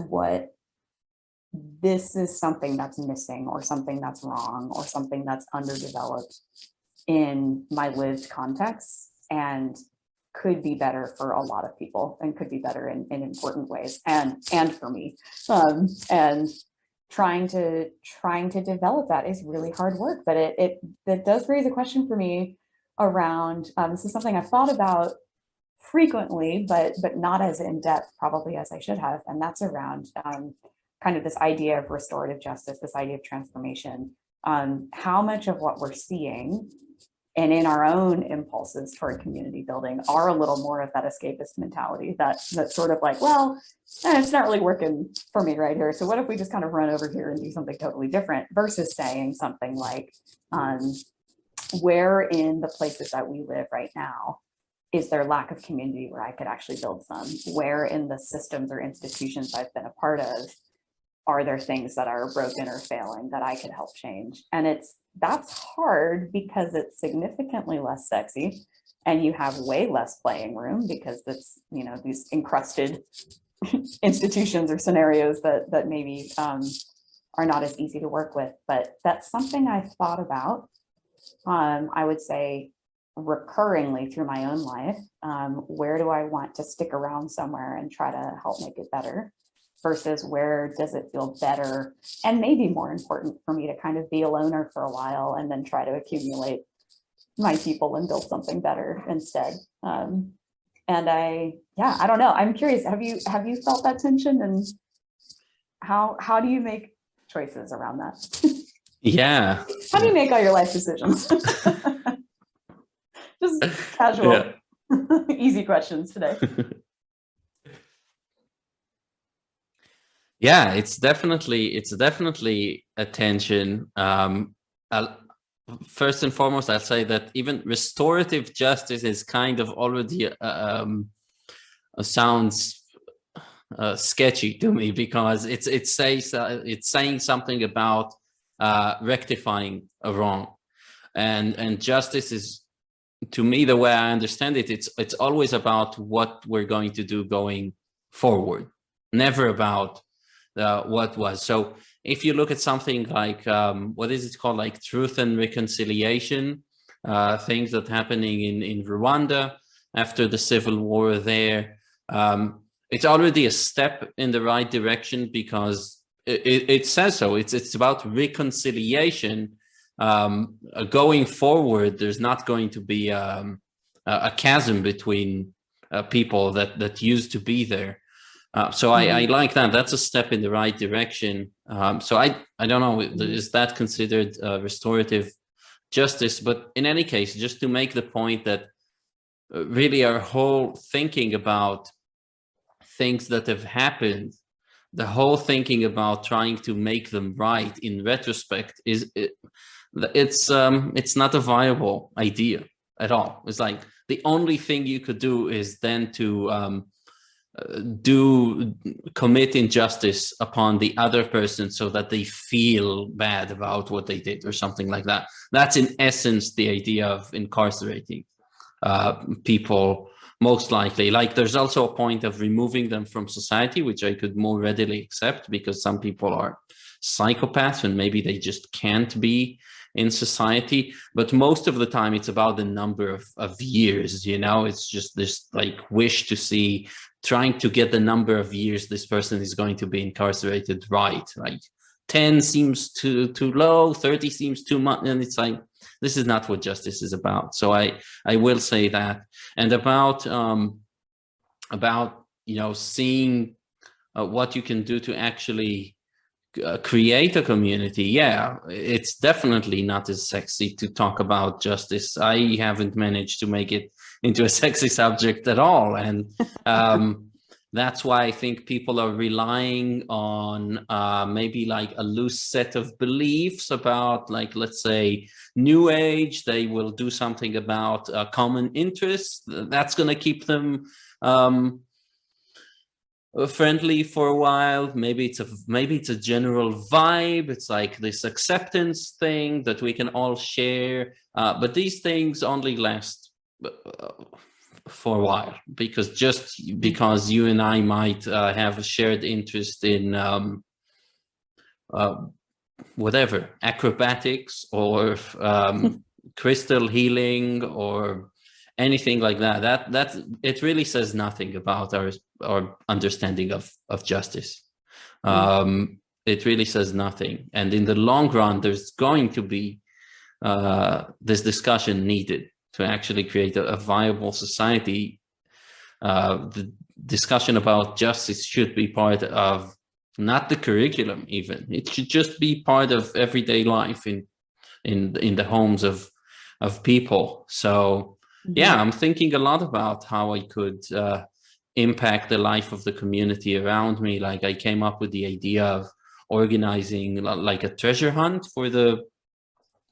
something that's missing, or something that's wrong, or something that's underdeveloped in my lived context, and could be better for a lot of people, and could be better in important ways, and for me. And trying to develop that is really hard work, but it does raise a question for me around, this is something I've thought about frequently, but not as in depth probably as I should have, and that's around kind of this idea of restorative justice, this idea of transformation. How much of what we're seeing and in our own impulses toward community building are a little more of that escapist mentality, that's sort of like, well, it's not really working for me right here, so what if we just kind of run over here and do something totally different, versus saying something like, where in the places that we live right now is there lack of community where I could actually build some? Where in the systems or institutions I've been a part of are there things that are broken or failing that I could help change? And that's hard, because it's significantly less sexy, and you have way less playing room, because it's, these encrusted institutions or scenarios that maybe are not as easy to work with. But that's something I've thought about, I would say, recurringly through my own life. Where do I want to stick around somewhere and try to help make it better, versus where does it feel better and maybe more important for me to kind of be a loner for a while and then try to accumulate my people and build something better instead. And I don't know, I'm curious, have you felt that tension, and how do you make choices around that? Yeah. How do you make all your life decisions? Just casual, easy questions today. Yeah, it's definitely a tension. First and foremost, I'll say that even restorative justice is kind of already sounds sketchy to me, because it's saying something about rectifying a wrong, and justice is to me, the way I understand it, it's always about what we're going to do going forward, never about what was. So if you look at something like what is it called, like truth and reconciliation, things that happening in Rwanda after the civil war there, it's already a step in the right direction because it says so. It's about reconciliation. Going forward, there's not going to be a chasm between people that used to be there. So I like that. That's a step in the right direction. So I don't know, is that considered restorative justice? But in any case, just to make the point that really our whole thinking about things that have happened, the whole thinking about trying to make them right in retrospect it's not a viable idea at all. It's like the only thing you could do is then to commit injustice upon the other person so that they feel bad about what they did or something like that. That's in essence the idea of incarcerating people, most likely. Like there's also a point of removing them from society, which I could more readily accept because some people are psychopaths and maybe they just can't be in society. But most of the time it's about the number of years, you know. It's just this like wish to see, trying to get the number of years this person is going to be incarcerated right. Like 10 seems too low, 30 seems too much, and it's like, this is not what justice is about. So I will say that. And about you know, seeing what you can do to actually create a community. Yeah, it's definitely not as sexy to talk about justice. I haven't managed to make it into a sexy subject at all, and that's why I think people are relying on maybe like a loose set of beliefs about, like, let's say, New Age. They will do something about common interests. That's going to keep them friendly for a while. Maybe it's a general vibe. It's like this acceptance thing that we can all share. But these things only last for a while, because because you and I might have a shared interest in whatever, acrobatics or crystal healing or anything like that. That it really says nothing about our understanding of justice. It really says nothing. And in the long run, there's going to be this discussion needed to actually create a viable society. The discussion about justice should be part of not the curriculum even. It should just be part of everyday life in the homes of people. So yeah, I'm thinking a lot about how I could impact the life of the community around me. Like I came up with the idea of organizing like a treasure hunt for the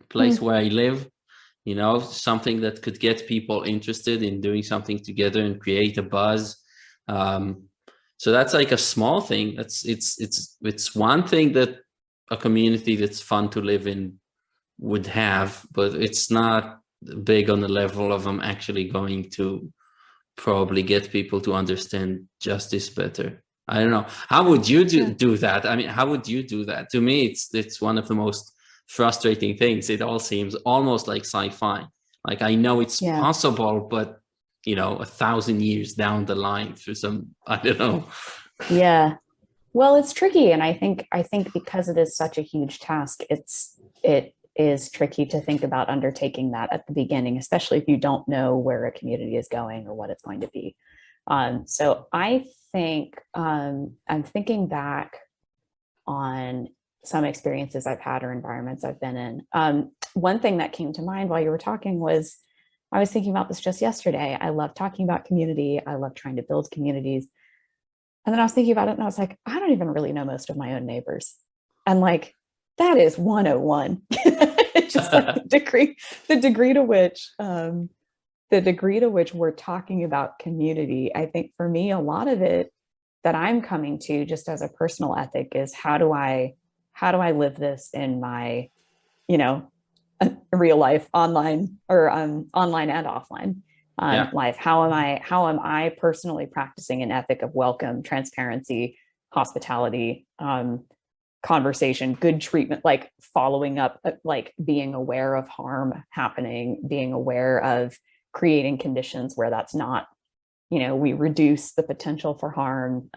place where I live, you know, something that could get people interested in doing something together and create a buzz. So that's like a small thing. It's one thing that a community that's fun to live in would have, but it's not big on the level of I'm actually going to probably get people to understand justice better. I don't know. How would you do that? I mean, how would you do that? To me, it's one of the most frustrating things. It all seems almost like sci-fi. Like I know it's possible, but you know, 1,000 years down the line through some, I don't know. Yeah. Well, it's tricky. And I think because it is such a huge task, it is tricky to think about undertaking that at the beginning, especially if you don't know where a community is going or what it's going to be. So I think I'm thinking back on some experiences I've had or environments I've been in. One thing that came to mind while you were talking was, I was thinking about this just yesterday. I love talking about community. I love trying to build communities. And then I was thinking about it and I was like, I don't even really know most of my own neighbors. And like, that is 101. Just like the degree to which we're talking about community. I think for me, a lot of it that I'm coming to just as a personal ethic is how do I live this in my, you know, real life, online, or online and offline life. How am I personally practicing an ethic of welcome, transparency, hospitality, conversation, good treatment, like following up, like being aware of harm happening, being aware of creating conditions where that's not, we reduce the potential for harm,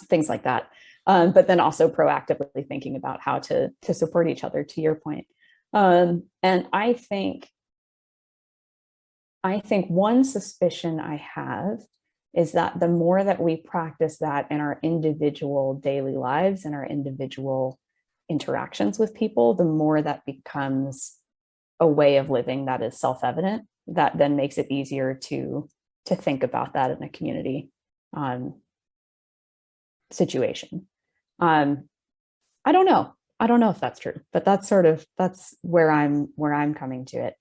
things like that. But then also proactively thinking about how to support each other, to your point. And I think one suspicion I have is that the more that we practice that in our individual daily lives and our individual interactions with people, the more that becomes a way of living that is self-evident, that then makes it easier to think about that in a community situation. I don't know if that's true, but that's where I'm coming to it.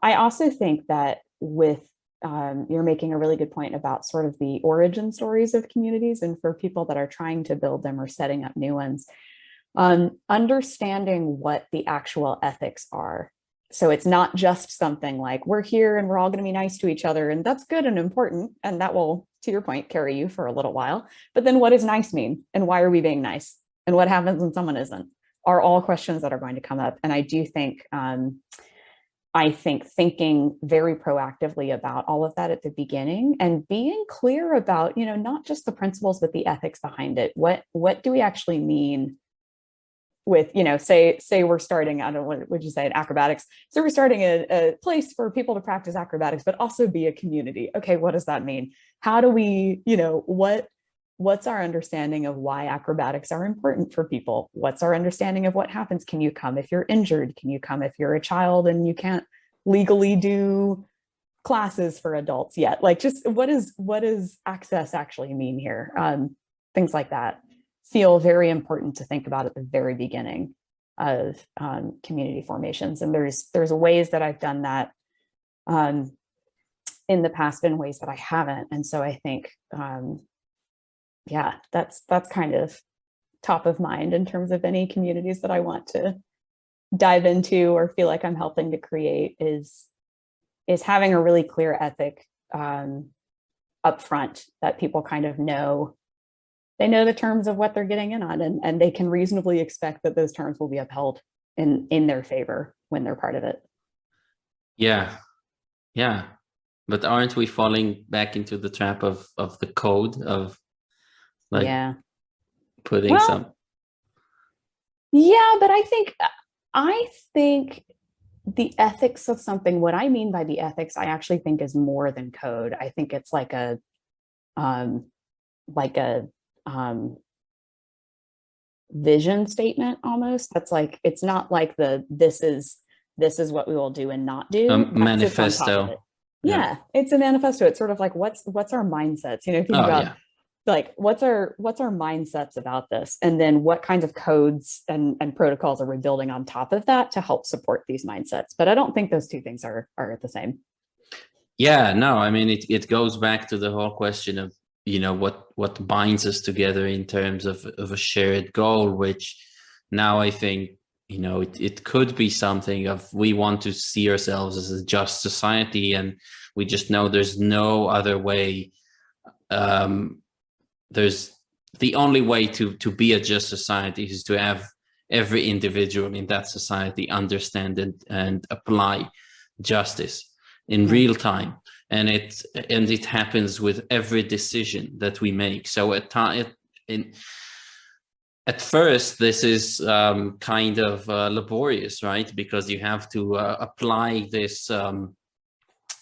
I also think that with you're making a really good point about sort of the origin stories of communities, and for people that are trying to build them or setting up new ones, understanding what the actual ethics are. So it's not just something like we're here and we're all going to be nice to each other, and that's good and important, and that will, to your point, carry you for a little while. But then what does nice mean, and why are we being nice, and what happens when someone isn't, are all questions that are going to come up. And I do think thinking very proactively about all of that at the beginning, and being clear about, not just the principles, but the ethics behind it. What do we actually mean with, say we're starting, I don't know, what would you say, in acrobatics? So we're starting a place for people to practice acrobatics, but also be a community. Okay, what does that mean? How do we, what's our understanding of why acrobatics are important for people? What's our understanding of what happens? Can you come if you're injured? Can you come if you're a child and you can't legally do classes for adults yet? Like, just what does access actually mean here? Things like that feel very important to think about at the very beginning of community formations. And there's ways that I've done that in the past, and ways that I haven't. And so I think, that's kind of top of mind in terms of any communities that I want to dive into or feel like I'm helping to create, is having a really clear ethic up front, that people kind of know. They know the terms of what they're getting in on, and they can reasonably expect that those terms will be upheld in their favor when they're part of it. Yeah. But aren't we falling back into the trap of the code of putting some? Yeah, but I think the ethics of something, what I mean by the ethics, I actually think is more than code. I think it's like a vision statement almost. That's like, it's not like this is what we will do and not do. Manifesto. Yeah, it's a manifesto. It's sort of like, what's our mindsets, think about like, what's our mindsets about this, and then what kinds of codes and protocols are we building on top of that to help support these mindsets. But I don't think those two things are the same. Yeah, no, I mean, it goes back to the whole question of, what binds us together in terms of a shared goal, which now I think, it could be something of, we want to see ourselves as a just society, and we just know there's no other way. There's the only way to be a just society is to have every individual in that society understand and apply justice in real time. And it happens with every decision that we make. So at first, this is kind of laborious, right? Because you have to apply this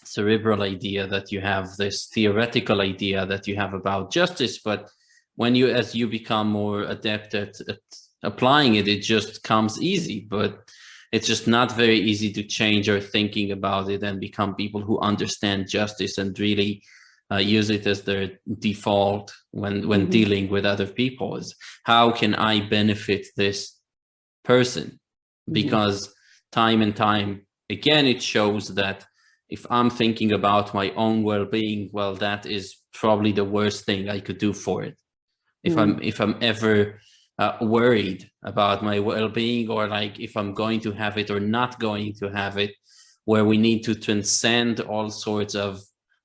cerebral idea that you have, this theoretical idea that you have about justice. But as you become more adept at applying it, it just comes easy. But it's just not very easy to change our thinking about it and become people who understand justice and really use it as their default when dealing with other people. Is how can I benefit this person? Because time and time again, it shows that if I'm thinking about my own well-being, well, that is probably the worst thing I could do for it. If I'm ever worried about my well-being, or like if I'm going to have it or not going to have it, where we need to transcend all sorts of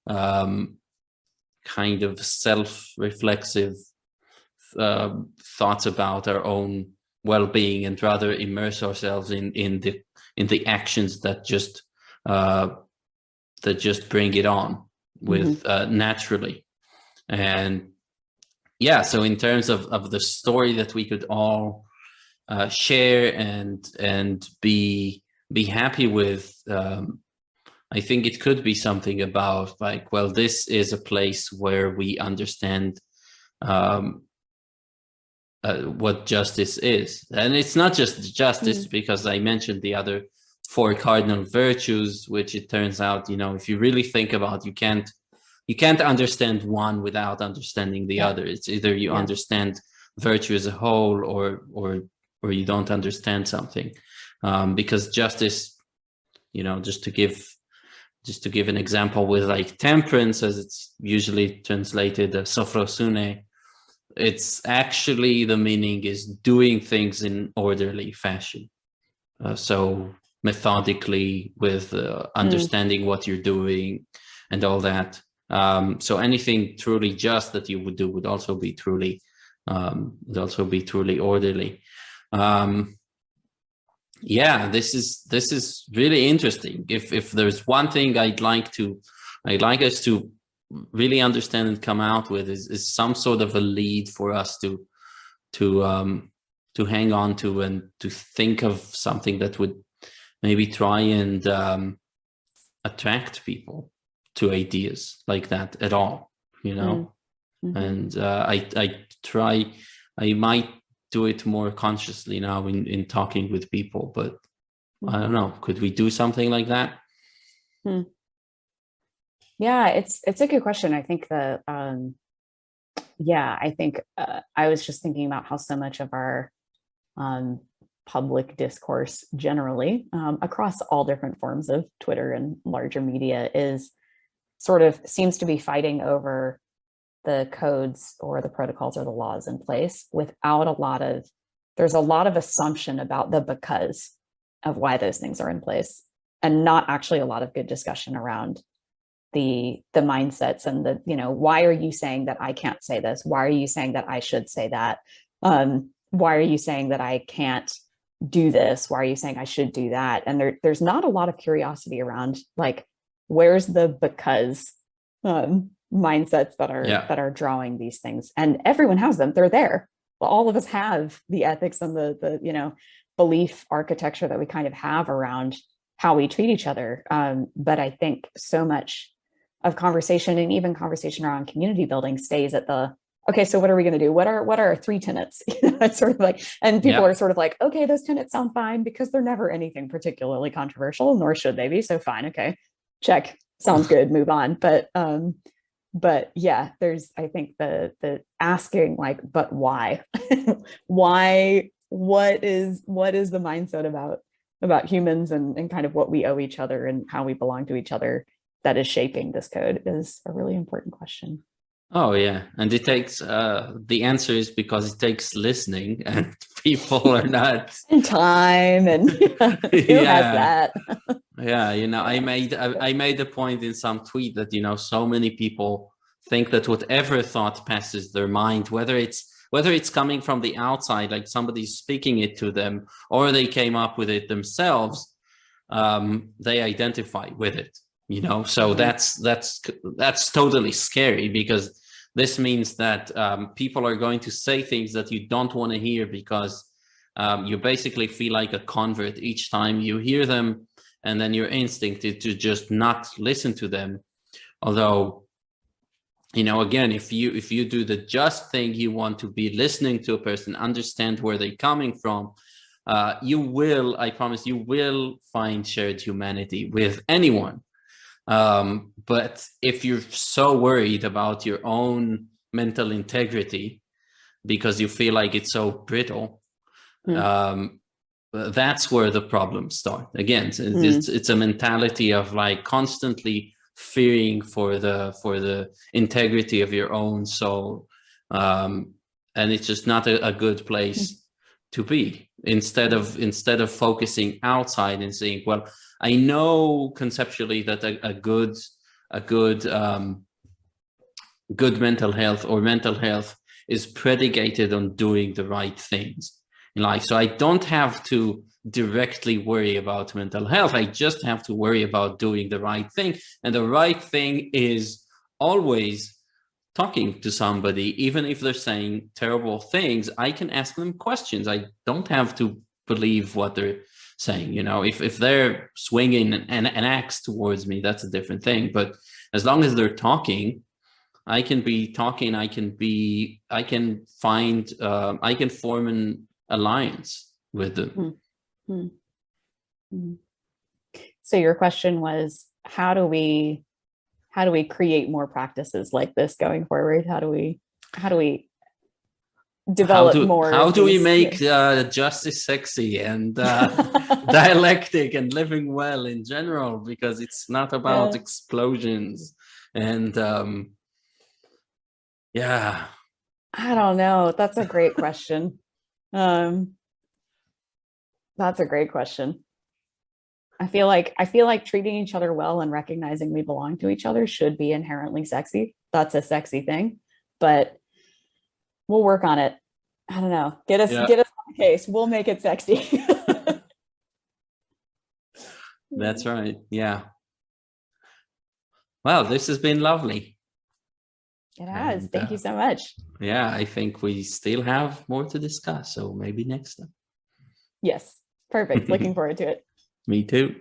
kind of self-reflexive thoughts about our own well-being, and rather immerse ourselves in the actions that just bring it on with naturally. And yeah, so in terms of the story that we could all share and be happy with, I think it could be something about like, well, this is a place where we understand what justice is. And it's not just justice, because I mentioned the other 4 cardinal virtues, which it turns out, if you really think about, you can't understand one without understanding the other. It's either you understand virtue as a whole, or you don't understand something, because justice, just to give an example with like temperance, as it's usually translated, sophrosune, it's actually, the meaning is doing things in orderly fashion. So methodically, with understanding what you're doing and all that. So anything truly just that you would do would also be truly orderly. Yeah, this is really interesting. If there's one thing I'd like us to really understand and come out with, is some sort of a lead for us to hang on to, and to think of something that would maybe try and attract people to ideas like that at all, and I might do it more consciously now in talking with people, but I don't know, could we do something like that? Yeah, it's a good question. I think I was just thinking about how so much of our public discourse generally, across all different forms of Twitter and larger media, seems to be fighting over the codes or the protocols or the laws in place without there's a lot of assumption about the because of why those things are in place, and not actually a lot of good discussion around the mindsets and why are you saying that I can't say this? Why are you saying that I should say that? Why are you saying that I can't do this? Why are you saying I should do that? And there's not a lot of curiosity around like, where's the because mindsets that are drawing these things, and everyone has them. They're there. Well, all of us have the ethics and the belief architecture that we kind of have around how we treat each other. But I think so much of conversation, and even conversation around community building, stays at okay, so what are we going to do? What are our 3 tenets? It's sort of like, and people are sort of like, okay, those tenets sound fine, because they're never anything particularly controversial, nor should they be. So fine. Okay, check. Sounds good. Move on. But yeah, there's, I think the asking like, but why, what is the mindset about humans and kind of what we owe each other and how we belong to each other that is shaping this code, is a really important question. Oh yeah, and it takes the answer is because it takes listening, and people are not and time, and who has that? Yeah, I made a point in some tweet that so many people think that whatever thought passes their mind, whether it's coming from the outside, like somebody's speaking it to them, or they came up with it themselves, they identify with it. So that's totally scary, because this means that people are going to say things that you don't want to hear, because you basically feel like a convert each time you hear them, and then your instinct is to just not listen to them. Although, again, if you do the just thing, you want to be listening to a person, understand where they're coming from, I promise you will find shared humanity with anyone. But if you're so worried about your own mental integrity because you feel like it's so brittle, that's where the problems start. Again, it's a mentality of like constantly fearing for the integrity of your own soul, and it's just not a good place to be. Instead of focusing outside and saying, well, I know conceptually that a good mental health or mental health is predicated on doing the right things in life. So I don't have to directly worry about mental health. I just have to worry about doing the right thing. And the right thing is always talking to somebody. Even if they're saying terrible things, I can ask them questions. I don't have to believe what they're saying. You know, if they're swinging an axe towards me, that's a different thing. But as long as they're talking, I can be talking. I can form an alliance with them. So your question was, how do we create more practices like this going forward? How do we develop more? How do we make justice sexy and dialectic and living well in general? Because it's not about explosions and yeah. I don't know. That's a great question. That's a great question. I feel like treating each other well and recognizing we belong to each other should be inherently sexy. That's a sexy thing, but we'll work on it. I don't know. Get us on the case. We'll make it sexy. That's right. Yeah. Wow, this has been lovely. It has. Thank you so much. Yeah, I think we still have more to discuss, so maybe next time. Yes. Perfect. Looking forward to it. Me too.